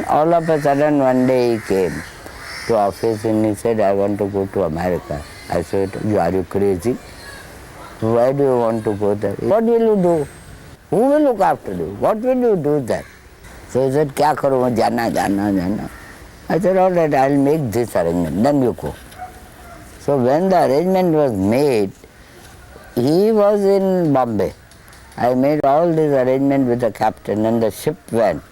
All of a sudden one day he came to office and he said, I want to go to America. I said, are you crazy? Why do you want to go there? What will you do? Who will look after you? What will you do there? So he said, kya karu, jana, jana, jana. I said, all right, I'll make this arrangement, then you go. So when the arrangement was made, he was in Bombay. I made all this arrangement with the captain and the ship went.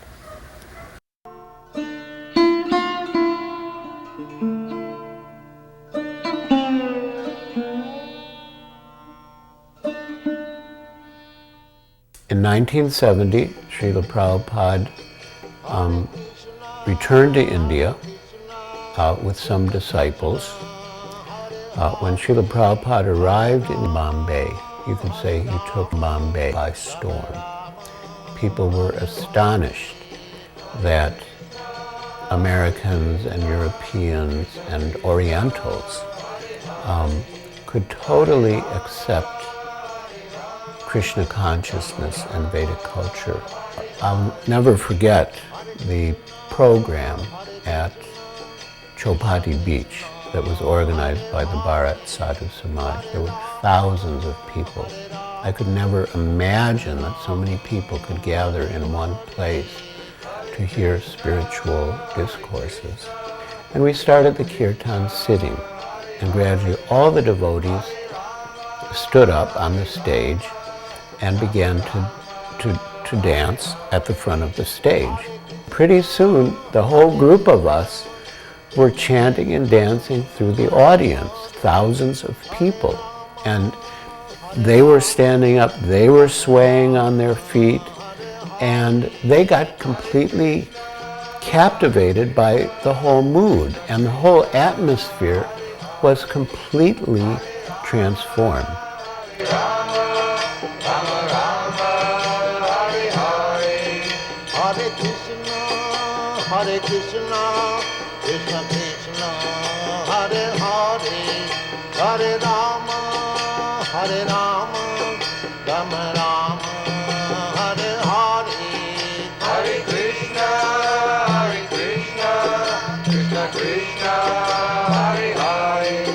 In 1970, Srila Prabhupada returned to India with some disciples. When Srila Prabhupada arrived in Bombay, you could say he took Bombay by storm. People were astonished that Americans and Europeans and Orientals could totally accept Krishna consciousness and Vedic culture. I'll never forget the program at Chowpatty Beach that was organized by the Bharat Sadhu Samaj. There were thousands of people. I could never imagine that so many people could gather in one place to hear spiritual discourses. And we started the kirtan sitting, and gradually all the devotees stood up on the stage and began to dance at the front of the stage. Pretty soon, the whole group of us were chanting and dancing through the audience, thousands of people. And they were standing up, they were swaying on their feet, and they got completely captivated by the whole mood, and the whole atmosphere was completely transformed. Hare Krishna, Krishna Krishna, Hare Hare, Hare Rama, Rama Rama, Hare Hare. Hare Krishna, Krishna Krishna, Hare Hare,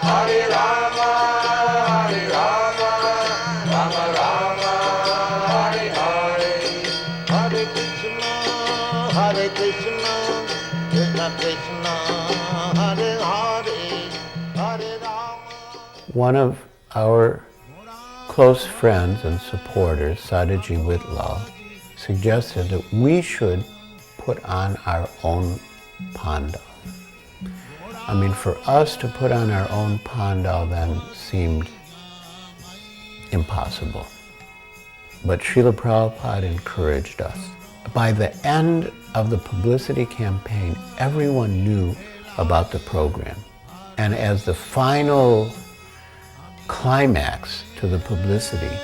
Hare Rama, Rama Rama, Hare Hare. Hare Krishna, Krishna Krishna, Hare Hare, Hare Rama. One of our close friends and supporters, Sadaji Whitlaw, suggested that we should put on our own pandal. I mean, for us to put on our own pandal then seemed impossible. But Srila Prabhupada encouraged us. By the end of the publicity campaign, everyone knew about the program. And as the final climax to the publicity,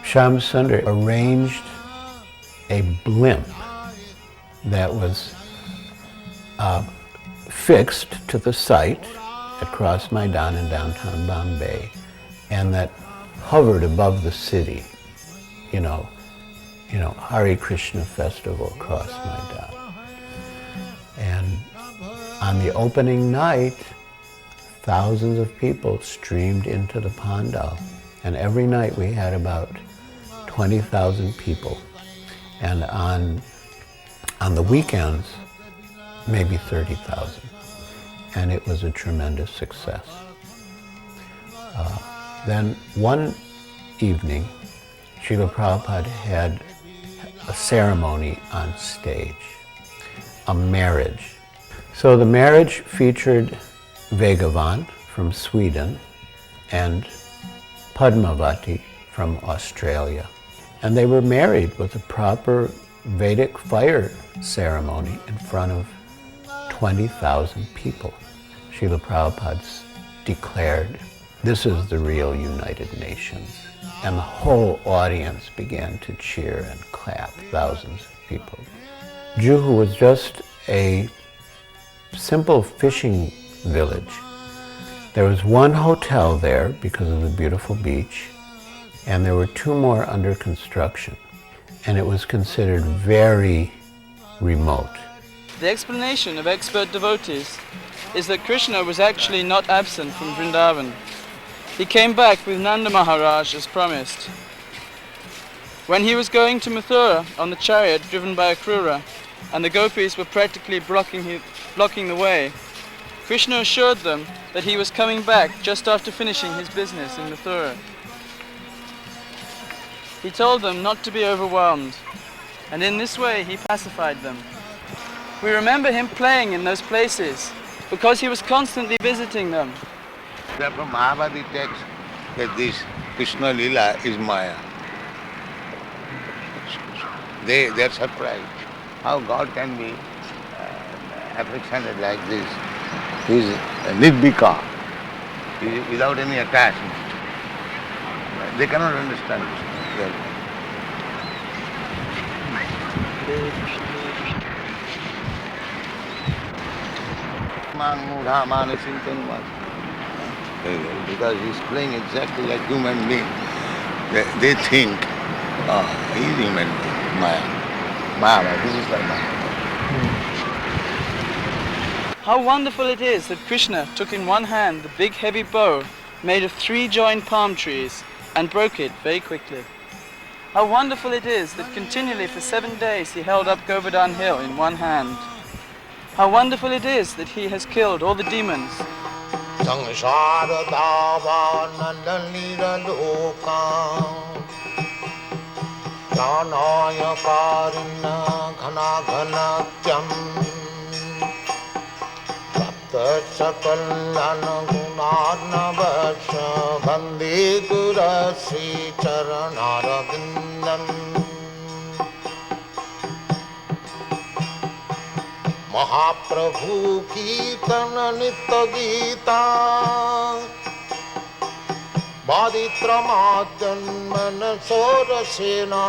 Shyam Sundar arranged a blimp that was fixed to the site at Cross Maidan in downtown Bombay, and that hovered above the city, you know, Hare Krishna festival across Maidan. And on the opening night, thousands of people streamed into the pandal. And every night we had about 20,000 people. And on the weekends, maybe 30,000. And it was a tremendous success. Then one evening, Srila Prabhupada had a ceremony on stage, a marriage. So the marriage featured Vegavan from Sweden and Padmavati from Australia. And they were married with a proper Vedic fire ceremony in front of 20,000 people. Srila Prabhupada declared, "This is the real United Nations." And the whole audience began to cheer and clap, thousands of people. Juhu was just a simple fishing village. There was one hotel there because of the beautiful beach, and there were two more under construction. And it was considered very remote. The explanation of expert devotees is that Krishna was actually not absent from Vrindavan. He came back with Nanda Maharaj as promised. When he was going to Mathura on the chariot driven by Akrura, and the gopis were practically blocking the way, Krishna assured them that he was coming back just after finishing his business in Mathura. He told them not to be overwhelmed, and in this way he pacified them. We remember him playing in those places because he was constantly visiting them. Therefore Mahabharata text that this Krishna Lila is Maya. They are surprised. How God can be affectionate like this. He is nirbhika, without any attachment. They cannot understand this. Because he is playing exactly like human being. They think, he is human being, Maya, this is like Maya. How wonderful it is that Krishna took in one hand the big heavy bow made of 3 joined palm trees and broke it very quickly. How wonderful it is that continually for 7 days he held up Govardhan Hill in one hand. How wonderful it is that he has killed all the demons. Mahaprabhu Kirtana Nitya Gita Baditra Madyanmana Sorasena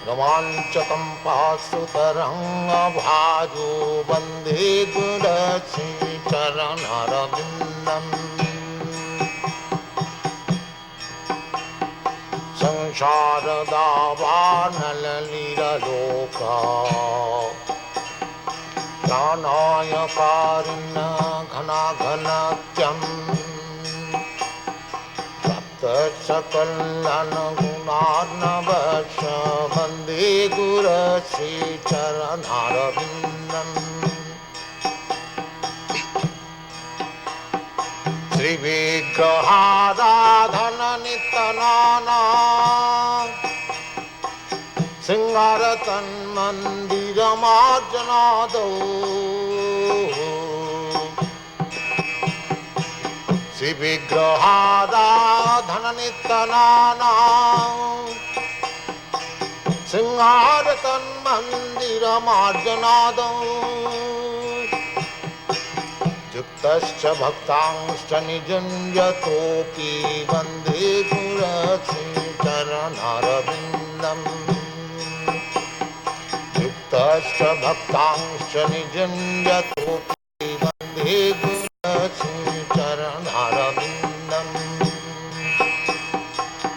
Ramanchakam Pasutaranga Bhaju Bande Gurasi Charanarabindam Sansharada Vanalira Loka Pranaya Karina Ghana Ghanatyam Sapta Sakalana Gunarna Vasha Bande Gurasi Charanarabindam Sri Vigrahada Dhana Nitanana Singaratan Mandira Marjanado Sri Vigrahada Dhana Nitanana Singaratan Mandira Marjanado Yuktascha bhaktangscha nijanjatopi vande purasi charanarabindam Yuktascha bhaktangscha nijanjatopi vande purasi charanarabindam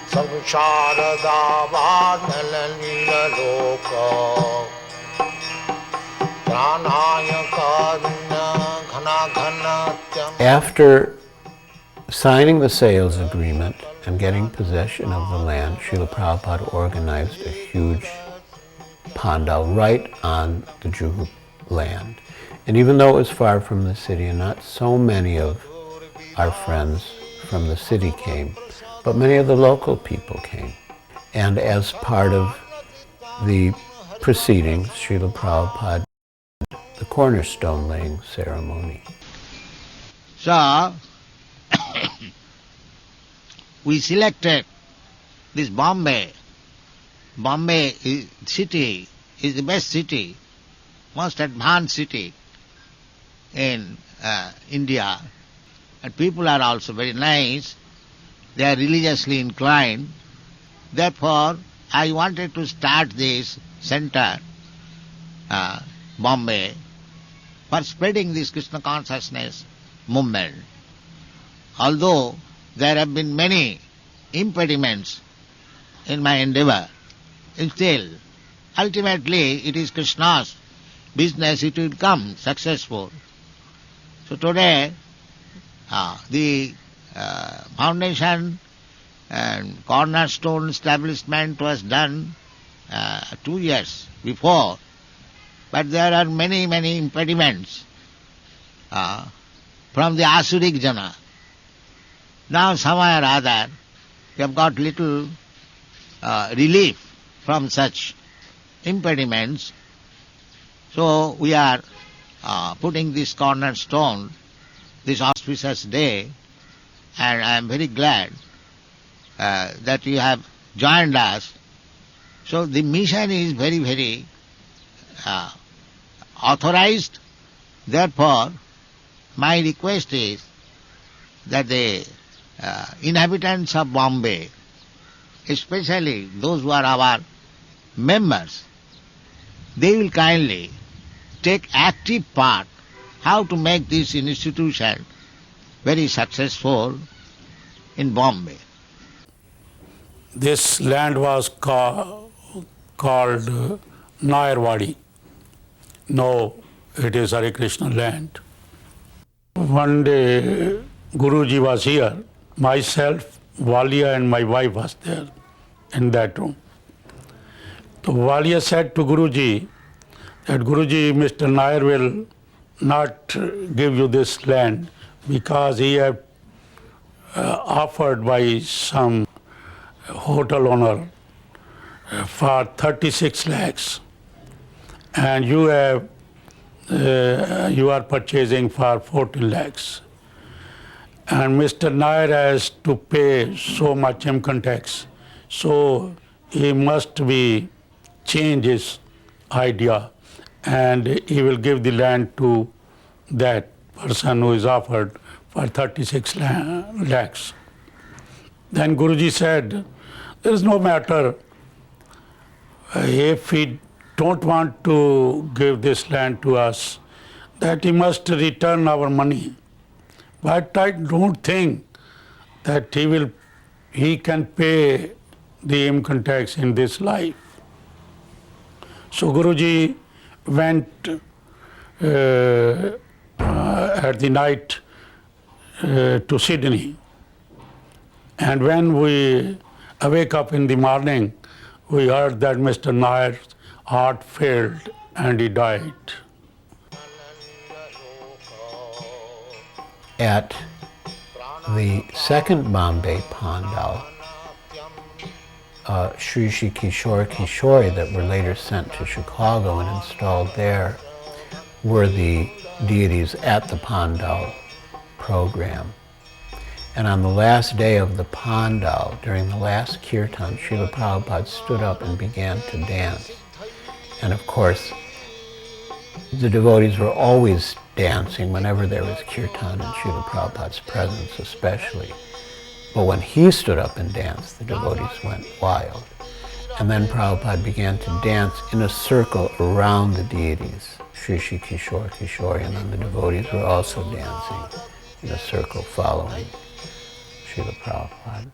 Samsharada varnalalila loka pranaya karuna After signing the sales agreement and getting possession of the land, Srila Prabhupada organized a huge pandal right on the Juhu land. And even though it was far from the city and not so many of our friends from the city came, but many of the local people came. And as part of the proceedings, Srila Prabhupada the cornerstone laying ceremony. So, we selected this Bombay. Bombay city is the best city, most advanced city in India. And people are also very nice. They are religiously inclined. Therefore, I wanted to start this center, Bombay, for spreading this Krishna consciousness movement. Although there have been many impediments in my endeavor. Still, ultimately it is Krishna's business, it will come successful. So today, the foundation and cornerstone establishment was done 2 years before, but there are many, many impediments from the Asuric jana. Now somehow or other we have got little relief from such impediments. So we are putting this cornerstone this auspicious day, and I am very glad that you have joined us. So the mission is very, very authorized. Therefore, my request is that the inhabitants of Bombay, especially those who are our members, they will kindly take active part how to make this institution very successful in Bombay. This land was called Nayarwadi. No, it is Hare Krishna land. One day Guruji was here. Myself, Walia and my wife was there in that room. So Walia said to Guruji that Guruji, Mr. Nair will not give you this land because he had offered by some hotel owner for 36 lakhs, and you are purchasing for 14 lakhs. And Mr. Nair has to pay so much income tax, so he must change his idea, and he will give the land to that person who is offered for 36 lakhs. Then Guruji said, there is no matter if he don't want to give this land to us, that he must return our money. But I don't think that he can pay the income tax in this life. So Guruji went at the night to Sydney, and when we awake up in the morning, we heard that Mr. Nair's heart failed and he died. At the second Bombay Pandal, Sri Kishore Kishori that were later sent to Chicago and installed there were the deities at the Pandal program. And on the last day of the Pandal, during the last kirtan, Srila Prabhupada stood up and began to dance. And of course, the devotees were always dancing whenever there was kirtan in Srila Prabhupada's presence especially. But when he stood up and danced, the devotees went wild. And then Prabhupada began to dance in a circle around the deities, Sri Kishore Kishori, and then the devotees were also dancing in a circle following Srila Prabhupada.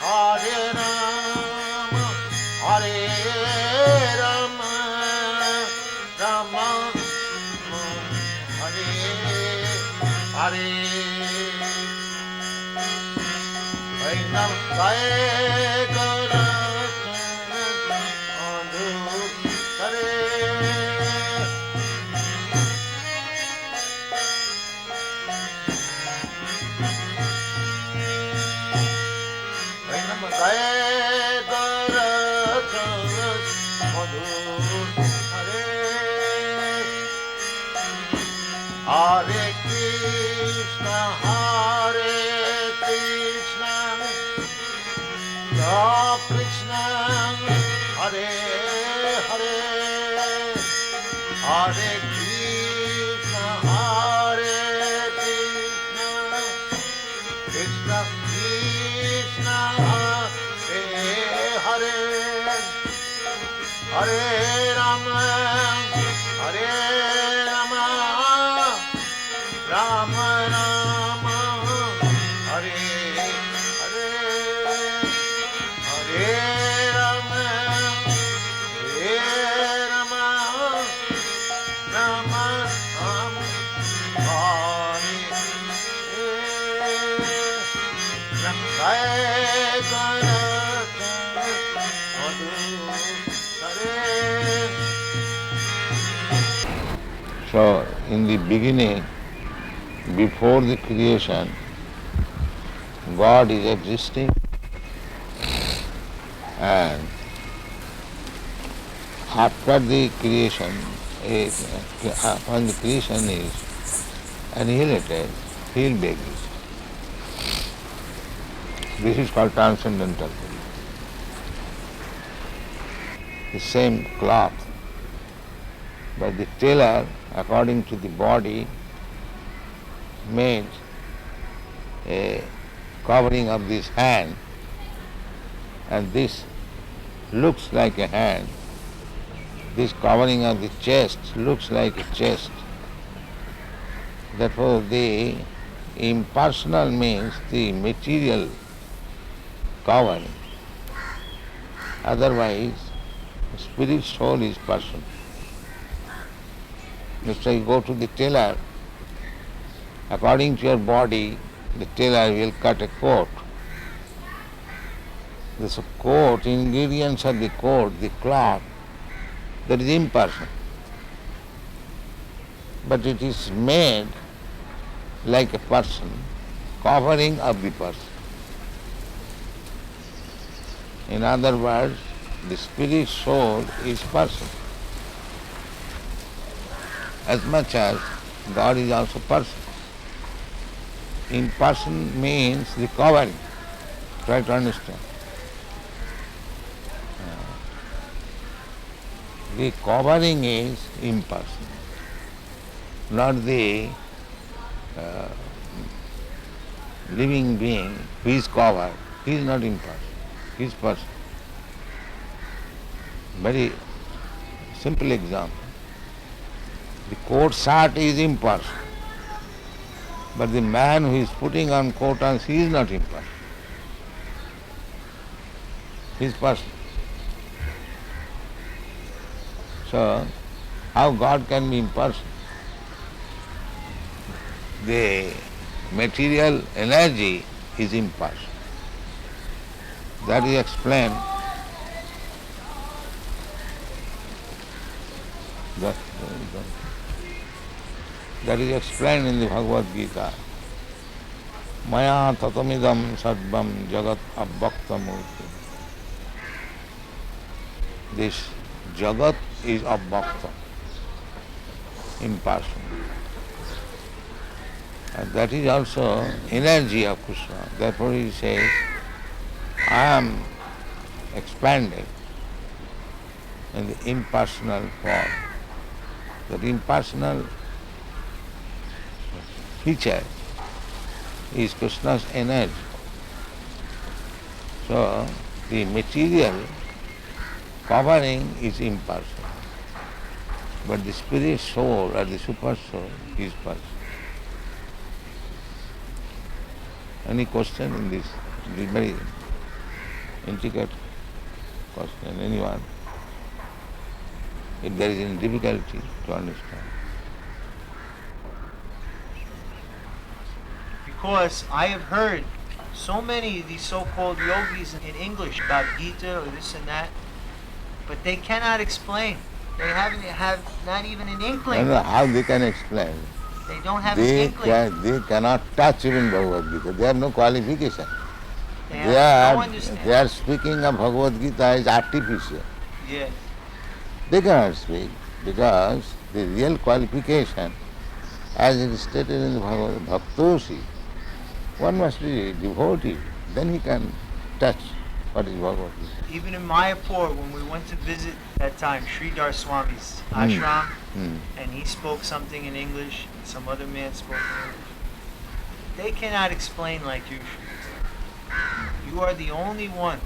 Hare Rama, Hare Rama, Rama Hare Hare. Vainam Gaye Gora Adhu Hare. Vainam Gaye Gora Adhu Hare. Hare Krishna, Hare Krishna, Krishna, Hare Hare, Hare Krishna, Hare Krishna, Krishna Krishna, Hare Hare, Hare Rama, Hare Rama, Rama Rama, Hare Hare, Hare Rama, Hare Rama, Rama Rama, Hare Hare. Jai Gana Madhu Hare. So, in the beginning, before the creation, God is existing, and after the creation, when the creation is annihilated, he will be existing. This is called transcendental. The same cloth, but the tailor, according to the body, made a covering of this hand, and this looks like a hand. This covering of the chest looks like a chest. Therefore, the impersonal means the material covering. Otherwise, spirit soul is person. Let's say you go to the tailor, according to your body, the tailor will cut a coat. This coat, ingredients of the coat, the cloth, that is impersonal. But it is made like a person, covering of the person. In other words, the spirit soul is person. As much as God is also person. In person means the covering. Try to understand. The covering is impersonal, not the living being who is covered. He is not impersonal. He is person. Very simple example. The coat shirt is impersonal, but the man who is putting on coat and he is not impersonal. He is person. So, how God can be impersonal? The material energy is impersonal. That is explained. That is explained in the Bhagavad Gita. Maya tatamidam sarvam jagat abbakta murti. This jagat is abbakta, impersonal. And that is also energy of Krishna. Therefore he says, I am expanded in the impersonal form. That impersonal feature is Krishna's energy. So the material covering is impersonal, but the spirit soul or the super soul is personal. Any question in this? Very intricate question, anyone, if there is any difficulty to understand. Because I have heard so many of these so-called yogis in English about Gita or this and that, but they cannot explain. They have not even an I inkling. don't know how they can explain. They don't have an inkling. They cannot touch even Bhagavad Gita. They have no qualification. They have no understanding. They are speaking of Bhagavad Gita as artificial. Yes. They cannot speak because the real qualification, as it is stated in the Bhagavad Bhaktosi, one must be devotee, then he can touch what is Bhagavad Gita. Even in Mayapur, when we went to visit that time Sridhar Swami's ashram, and he spoke something in English, and some other man spoke in English, they cannot explain like you should. You are the only one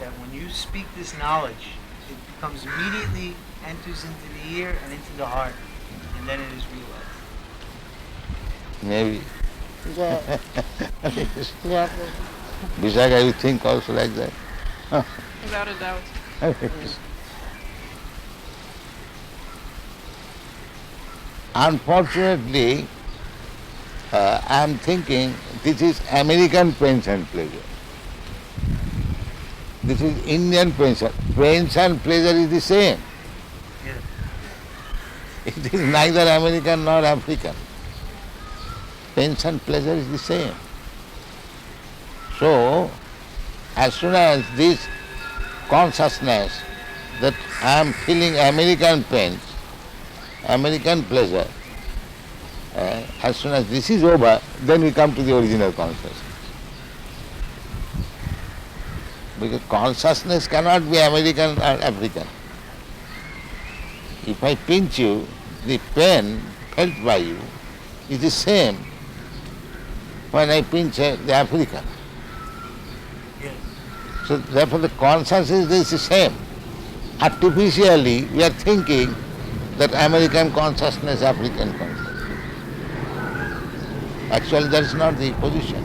that when you speak this knowledge, it becomes immediately enters into the ear and into the heart, and then it is realized. Maybe. Yeah. Yeah. Vishaka, you think also like that? Without a doubt. Unfortunately, I am thinking this is American pains and pleasure. This is Indian pains. Pains and pleasure is the same. Yes. It is neither American nor African. Pains and pleasure is the same. So, as soon as this consciousness that I am feeling American pains, American pleasure, as soon as this is over, then we come to the original consciousness. Because consciousness cannot be American or African. If I pinch you, the pain felt by you is the same when I pinch the African. Yes. So therefore the consciousness is the same. Artificially we are thinking that American consciousness, African consciousness. Actually that is not the position.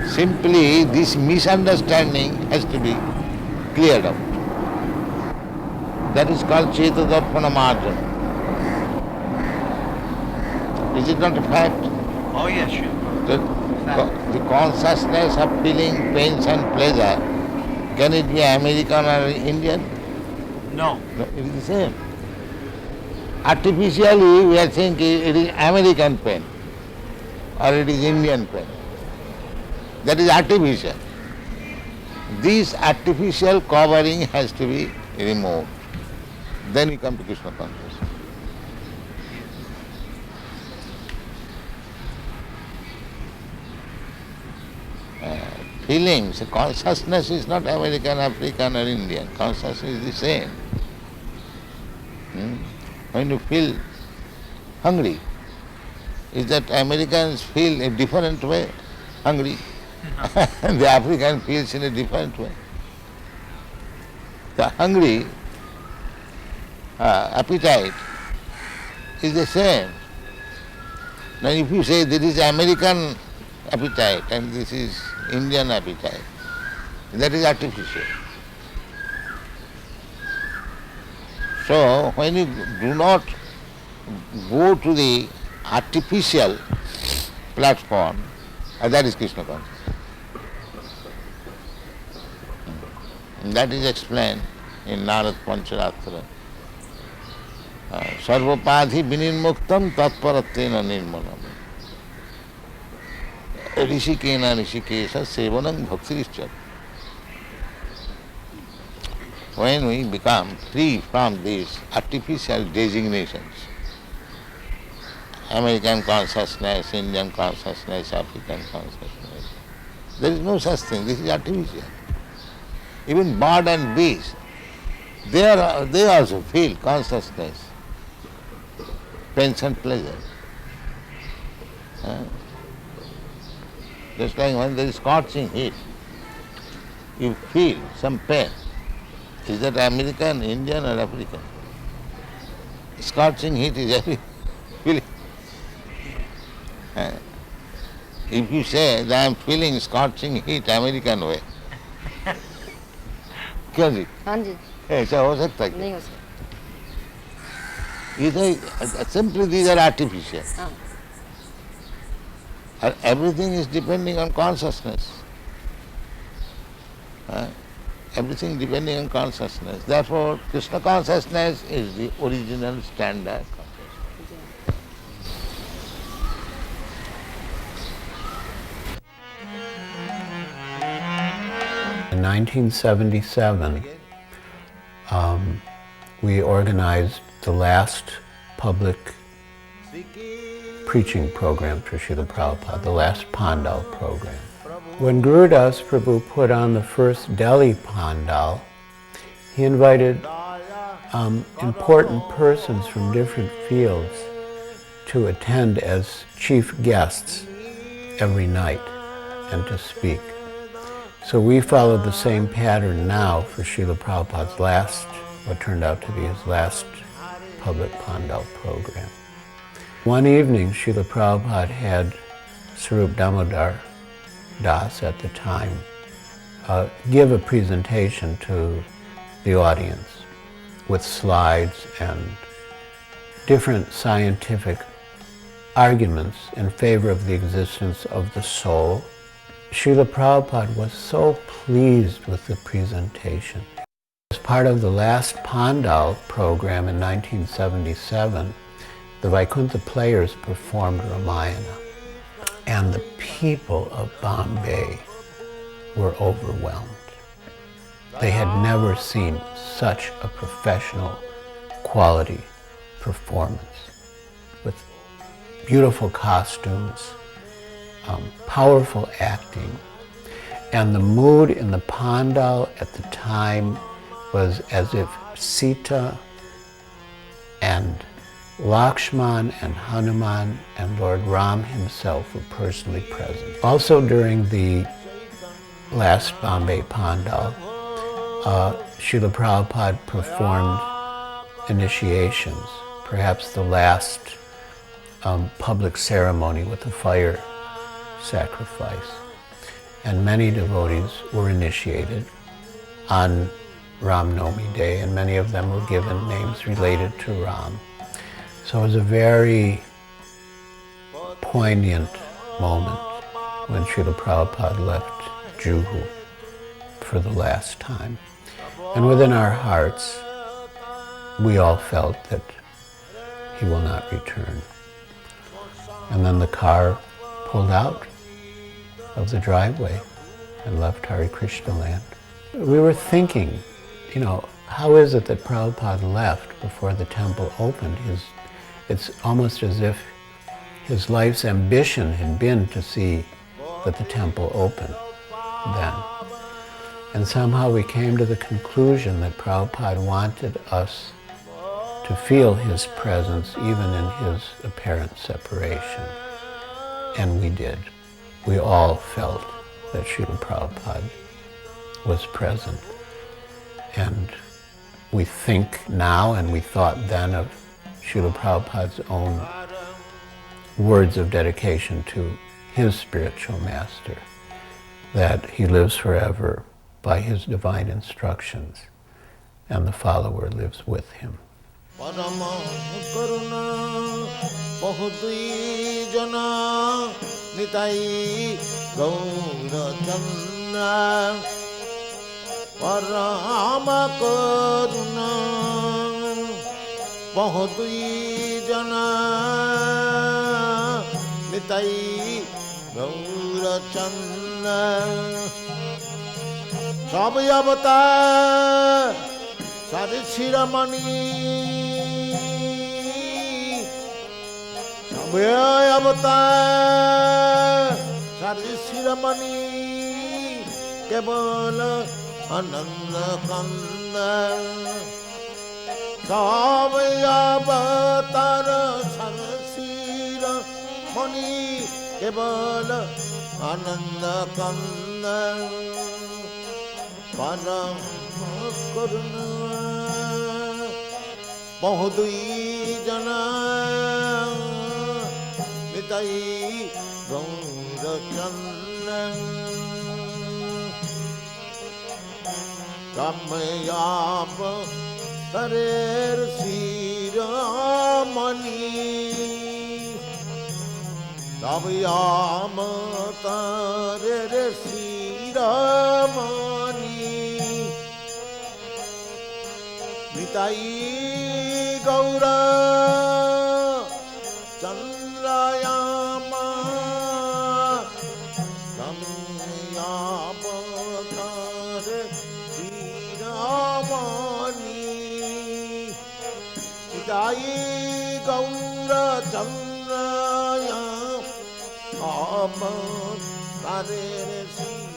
Simply this misunderstanding has to be cleared out. That is called Cetadarpana Marjana. Is it not a fact? Oh yes, sure. The consciousness of feeling pains and pleasure, can it be American or Indian? No. No, it is the same. Artificially we are thinking it is American pain or it is Indian pain. That is artificial. This artificial covering has to be removed. Then we come to Krishna consciousness. Feelings, consciousness is not American, African or Indian. Consciousness is the same. When you feel hungry, is that Americans feel a different way hungry? The African feels in a different way. The hungry appetite is the same. Now if you say this is American appetite and this is Indian appetite, that is artificial. So when you do not go to the artificial platform, that is Krishna consciousness. That is explained in Narad Pancharatra. Sarvapadhi vinirmuktam tatparatena nirmanam. Rishikena rishikesha sevanam bhaktirishya. When we become free from these artificial designations, American consciousness, Indian consciousness, African consciousness, there is no such thing. This is artificial. Even bird and bees, they also feel consciousness, pains and pleasure. Just like when there is scorching heat, you feel some pain. Is that American, Indian or African? Scorching heat is every feeling. if you say that I am feeling scorching heat American way, क्यों जी? हाँ जी ऐसा हो सकता है? नहीं हो सकता Simply these are artificial. हाँ And everything is depending on consciousness. Everything depending on consciousness. Therefore, Krishna consciousness is the original standard. In 1977, we organized the last public preaching program for Srila Prabhupada, the last Pandal program. When Gurudas Prabhu put on the first Delhi Pandal, he invited important persons from different fields to attend as chief guests every night and to speak. So we followed the same pattern now for Srila Prabhupada's last, what turned out to be his last public Pandal program. One evening, Srila Prabhupada had Sarup Damodar Das at the time give a presentation to the audience with slides and different scientific arguments in favor of the existence of the soul. Srila Prabhupada was so pleased with the presentation. As part of the last Pandal program in 1977, the Vaikuntha players performed Ramayana, and the people of Bombay were overwhelmed. They had never seen such a professional quality performance with beautiful costumes, powerful acting, and the mood in the Pandal at the time was as if Sita and Lakshman and Hanuman and Lord Ram himself were personally present. Also during the last Bombay Pandal, Srila Prabhupada performed initiations, perhaps the last public ceremony with a fire sacrifice. And many devotees were initiated on Ram Navami Day, and many of them were given names related to Ram. So it was a very poignant moment when Srila Prabhupada left Juhu for the last time. And within our hearts, we all felt that he will not return. And then the car pulled out of the driveway and left Hare Krishna land. We were thinking, how is it that Prabhupada left before the temple opened? It's almost as if his life's ambition had been to see that the temple opened then. And somehow we came to the conclusion that Prabhupada wanted us to feel his presence even in his apparent separation. And we did. We all felt that Srila Prabhupada was present. And we think now, and we thought then, of Srila Prabhupada's own words of dedication to his spiritual master, that he lives forever by his divine instructions, and the follower lives with him. Bahudui jana nitai gaura channa sab avatar sare shiramani sab avatar sare shiramani kevala ananda kanda Avatar Sarasira Mani Kevala Ananda Kanda Param Karuna Bahudui Jana Nitai Gaura Chandran Kamyam Tarer Siramani Kamyam Tarer Siramani Nitai Gaura Chandrayama Kamyama Tare Siramani Nitai Gaura Chandrayama Tare Siramani